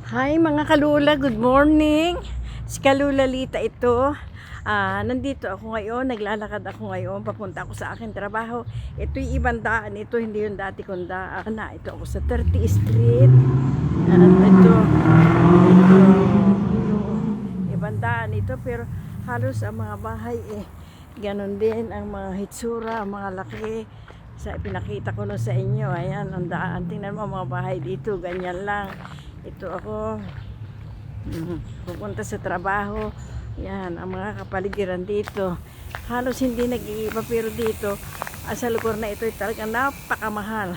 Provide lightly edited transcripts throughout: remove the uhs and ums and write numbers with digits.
Hi mga kalula, good morning. Si Kalula Lita ito. Nandito ako ngayon, naglalakad ako ngayon, papunta ako sa aking trabaho. Ito'y ibang daan, ito hindi yung dati kong daan. Ito ako sa 30th Street. Ito, ibang daan ito, pero halos ang mga bahay ganon din ang mga hitsura, ang mga laki. Pinakita ko nun sa inyo, ayan, ang daan. Tingnan mo mga bahay dito, ganyan lang. Ito ako pupunta sa trabaho. Yan ang mga kapaligiran dito, halos hindi nag-iiba, pero dito sa lugar na ito ay talagang napakamahal.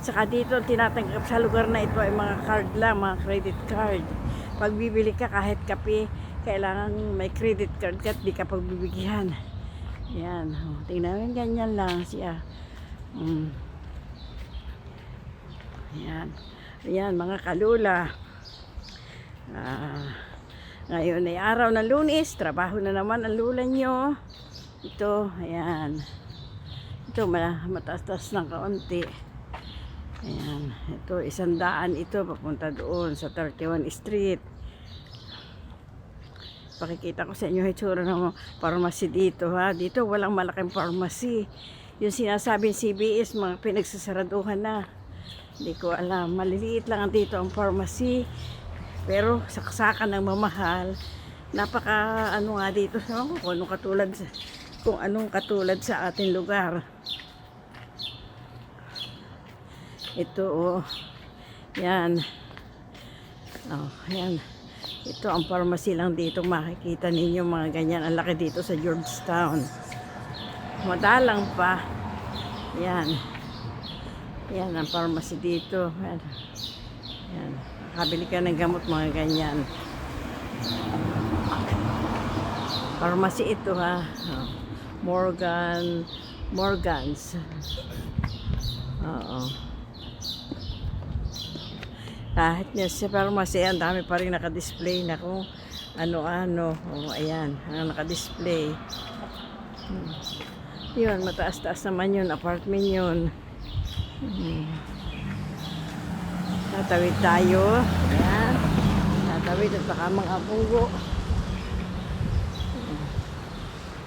Saka dito tinatanggap sa lugar na ito ay mga card lang, mga credit card. Pag bibili ka kahit kape, kailangan may credit card ka at di ka pagbibigyan. Yan, tingnan mo, ganyan lang siya. Yan. Ayan mga kalula, ngayon ay araw ng Lunes, trabaho na naman ang lula nyo. Ito, ayan, ito mataas-taas ng kaunti. Ayan, ito 100 ito papunta doon sa 31 Street. Pakikita ko sa inyo hitsura ng pharmacy dito, ha. Dito walang malaking pharmacy. Yung sinasabing CBS, mga pinagsasaraduhan na. Hindi ko alam, maliliit lang dito ang pharmacy, pero saksakan ng mamahal. Napaka ano nga dito, kung anong katulad sa ating lugar. Ito yan. Yan. Ito ang pharmacy lang dito, makikita ninyo mga ganyan. Ang laki dito sa Georgetown. Madalang pa. Yan. Yan ang pharmacy dito. Yan. Nakabili ka ng gamot, mga ganyan. Pharmacy ito, ha. Morgans. Oo. Kahit niya sa pharmacy, ang dami pa rin nakadisplay na kung ano-ano. Ayan, ang nakadisplay. Yun, mataas-taas naman yun. Apartment yun. Tatawid tayo. Ayan. Tatawid at baka mga bunggo.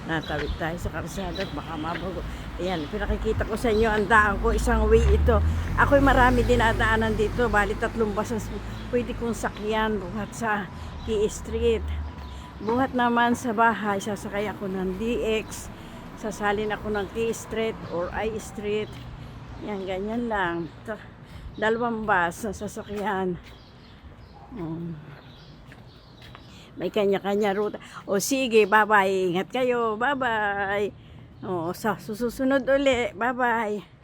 Natawid tayo sa karsada at baka mabunggo. Ayan, pinakikita ko sa inyo ang daan ko. Isang way ito. Ako'y marami dinadaanan dito. Bali 3 buses pwede kong sakyan buhat sa Key Street. Buhat naman sa bahay, sasakay ako ng DX. Sasalin ako ng Key Street or I Street. Yan, ganyan lang. 2 bus na sasakyan. May kanya-kanya ruta. O sige, bye-bye. Ingat kayo. Bye-bye. Sa susunod uli. Bye-bye.